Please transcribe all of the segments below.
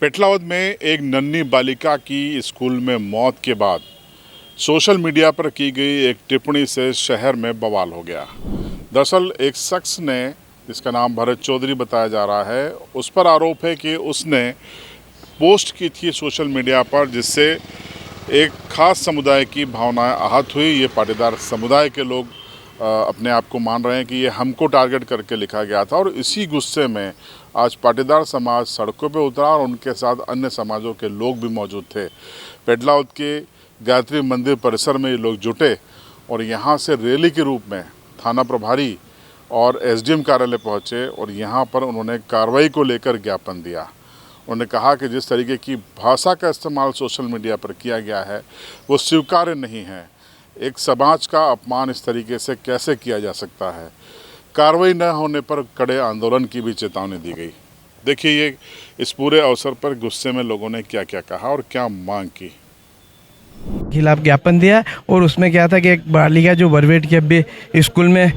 पेटलावद में एक नन्ही बालिका की स्कूल में मौत के बाद सोशल मीडिया पर की गई एक टिप्पणी से शहर में बवाल हो गया। दरअसल एक शख्स ने, जिसका नाम भरत चौधरी बताया जा रहा है, उस पर आरोप है कि उसने पोस्ट की थी सोशल मीडिया पर, जिससे एक खास समुदाय की भावनाएं आहत हुई। ये पाटीदार समुदाय के लोग अपने आप को मान रहे हैं कि ये हमको टारगेट करके लिखा गया था, और इसी गुस्से में आज पाटीदार समाज सड़कों पे उतरा और उनके साथ अन्य समाजों के लोग भी मौजूद थे। पेटलावद के गायत्री मंदिर परिसर में ये लोग जुटे और यहाँ से रैली के रूप में थाना प्रभारी और एसडीएम कार्यालय पहुँचे और यहाँ पर उन्होंने कार्रवाई को लेकर ज्ञापन दिया। उन्होंने कहा कि जिस तरीके की भाषा का इस्तेमाल सोशल मीडिया पर किया गया है वो स्वीकार्य नहीं है। एक समाज का अपमान इस तरीके से कैसे किया जा सकता है। कार्रवाई न होने पर कड़े आंदोलन की भी चेतावनी दी गई। देखिए ये इस पूरे अवसर पर गुस्से में लोगों ने क्या क्या कहा और क्या मांग की। खिलाफ ज्ञापन दिया और उसमें क्या था कि एक बालिका जो बरवेट की अभी स्कूल में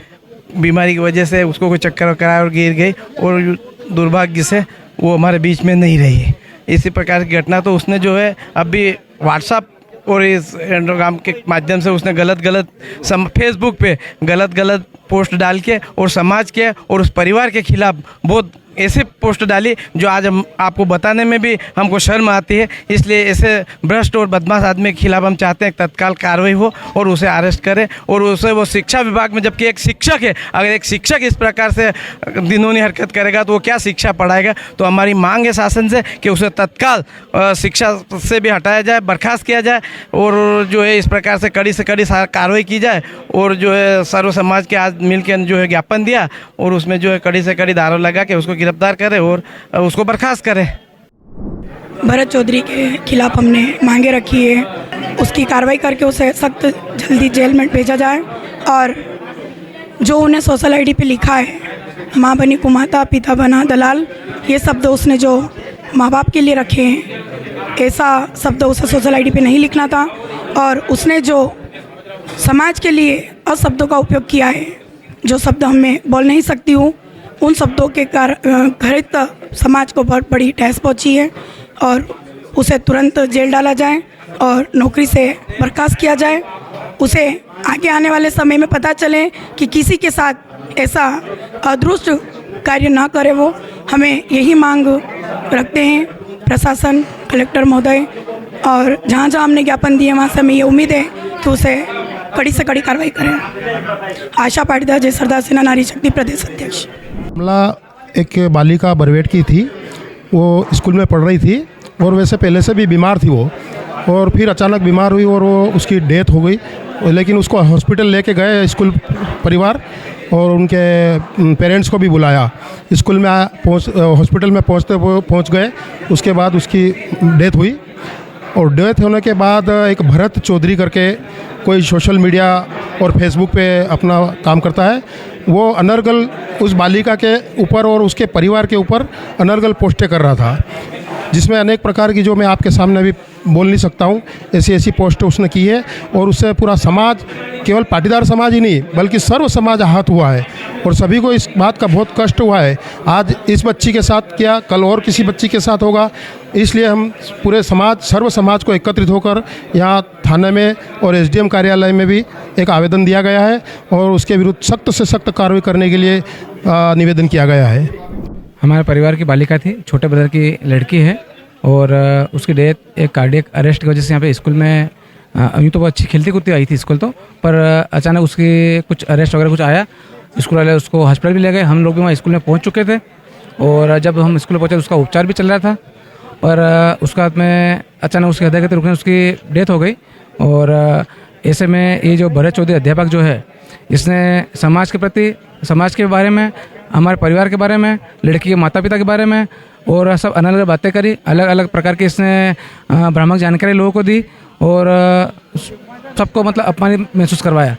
बीमारी की वजह से उसको कोई चक्कर वक्कर आया और गिर गई और दुर्भाग्य से वो हमारे बीच में नहीं रही। इसी प्रकार की घटना तो उसने जो है अभी व्हाट्सएप और इस इंस्टाग्राम के माध्यम से उसने गलत फेसबुक पे गलत पोस्ट डाल के और समाज के और उस परिवार के खिलाफ बहुत ऐसे पोस्ट डाली जो आज हम आपको बताने में भी हमको शर्म आती है। इसलिए ऐसे भ्रष्ट और बदमाश आदमी के खिलाफ हम चाहते हैं तत्काल कार्रवाई हो और उसे अरेस्ट करें और उसे वो शिक्षा विभाग में, जबकि एक शिक्षक है, अगर एक शिक्षक इस प्रकार से दिनोनी हरकत करेगा तो वो क्या शिक्षा पढ़ाएगा। तो हमारी मांग है शासन से कि उसे तत्काल शिक्षा से भी हटाया जाए, बर्खास्त किया जाए और जो है इस प्रकार से कड़ी कार्रवाई की जाए। और जो है सर्व समाज के आज मिलकर जो है ज्ञापन दिया और उसमें जो है कड़ी से कड़ी धारा लगा के उसको गिरफ्तार करे और उसको बर्खास्त करे। भरत चौधरी के खिलाफ हमने मांगे रखी है, उसकी कार्रवाई करके उसे सख्त जल्दी जेल में भेजा जाए। और जो उन्हें सोशल आईडी पे लिखा है, माँ बनी कुमाता पिता बना दलाल, ये शब्द उसने जो माँ बाप के लिए रखे हैं, ऐसा शब्द उसे सोशल आईडी पे नहीं लिखना था। और उसने जो समाज के लिए अशब्दों का उपयोग किया है, जो शब्द मैं बोल नहीं सकती हूँ, उन शब्दों के घरित समाज को बहुत बड़ी ठेस पहुंची है और उसे तुरंत जेल डाला जाए और नौकरी से बर्खास्त किया जाए। उसे आगे आने वाले समय में पता चले कि किसी के साथ ऐसा अदृष्ट कार्य ना करे। वो हमें यही मांग रखते हैं प्रशासन, कलेक्टर महोदय, और जहाँ जहाँ हमने ज्ञापन दिए वहाँ से हमें ये उम्मीद है कि उसे कड़ी से कड़ी कार्रवाई करें। आशा पाटीदार जय सरदार सेना नारी शक्ति प्रदेश अध्यक्ष। मामला एक बालिका बरवेट की थी, वो स्कूल में पढ़ रही थी और वैसे पहले से भी बीमार थी वो, और फिर अचानक बीमार हुई और वो उसकी डेथ हो गई। लेकिन उसको हॉस्पिटल लेके गए स्कूल परिवार और उनके पेरेंट्स को भी बुलाया। स्कूल में हॉस्पिटल में पहुंच गए। उसके बाद उसकी डेथ हुई और डेथ होने के बाद एक भरत चौधरी करके कोई सोशल मीडिया और फेसबुक पे अपना काम करता है, वो अनर्गल उस बालिका के ऊपर और उसके परिवार के ऊपर अनर्गल पोस्टें कर रहा था, जिसमें अनेक प्रकार की, जो मैं आपके सामने अभी बोल नहीं सकता हूँ, ऐसी पोस्ट उसने की है। और उससे पूरा समाज, केवल पाटीदार समाज ही नहीं बल्कि सर्व समाज आहत हुआ है और सभी को इस बात का बहुत कष्ट हुआ है। आज इस बच्ची के साथ किया, कल और किसी बच्ची के साथ होगा। इसलिए हम पूरे समाज, सर्व समाज को एकत्रित होकर यहाँ थाने में और एसडीएम कार्यालय में भी एक आवेदन दिया गया है और उसके विरुद्ध सख्त से सख्त कार्रवाई करने के लिए निवेदन किया गया है। हमारे परिवार की बालिका थी, छोटे ब्रदर की लड़की है और उसकी डेथ एक कार्डियक अरेस्ट की वजह से यहाँ पे स्कूल में, यूँ तो वो अच्छी खेलती कूदती आई थी स्कूल तो, पर अचानक उसकी कुछ अरेस्ट वगैरह कुछ आया। स्कूल वाले उसको हॉस्पिटल भी ले गए। हम लोग भी वहाँ स्कूल में पहुँच चुके थे और जब हम स्कूल में पहुँचे उसका उपचार भी चल रहा था, पर उसका हाथ में अचानक उसके हृदय के रुकने उसकी डेथ हो गई। और ऐसे में ये जो भरत चौधरी अध्यापक जो है, इसने समाज के प्रति, समाज के बारे में, हमारे परिवार के बारे में, लड़की के माता पिता के बारे में और सब अलग अलग बातें करी, अलग अलग प्रकार की इसने भ्रामक जानकारी लोगों को दी और सबको मतलब अपमानित महसूस करवाया।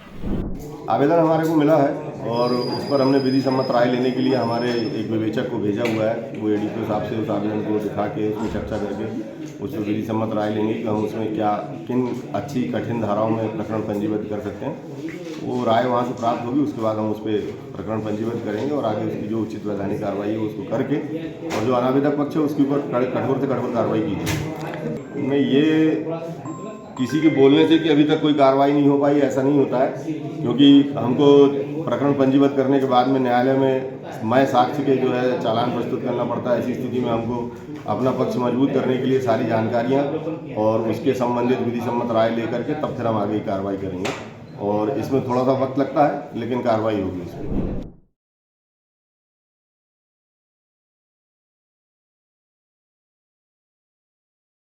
आवेदन हमारे को मिला है और उस पर हमने विधि सम्मत राय लेने के लिए हमारे एक विवेचक को भेजा हुआ है। वो एडीपीओ साहब से उस आवेदन को दिखा के उसमें चर्चा करके उसमें विधि सम्मत राय लेंगे कि हम उसमें क्या, किन अच्छी कठिन धाराओं में प्रकरण पंजीबद्ध कर सकते हैं। वो राय वहाँ से प्राप्त होगी, उसके बाद हम उस पर प्रकरण पंजीबद्ध करेंगे और आगे उसकी जो उचित वैधानिक कार्रवाई है उसको करके और जो अनावेदक पक्ष है उसके ऊपर कठोर से कठोर कार्रवाई की जाए। मैं ये किसी के बोलने से कि अभी तक कोई कार्रवाई नहीं हो पाई, ऐसा नहीं होता है, क्योंकि हमको प्रकरण पंजीबद्ध करने के बाद में न्यायालय में मैं साक्ष्य के जो है चालान प्रस्तुत करना पड़ता है। ऐसी स्थिति में हमको अपना पक्ष मजबूत करने के लिए सारी जानकारियाँ और उसके संबंधित विधि सम्मत राय लेकर के तब फिर हम आगे की कार्रवाई करेंगे और इसमें थोड़ा सा वक्त लगता है लेकिन कार्रवाई होगी इसमें।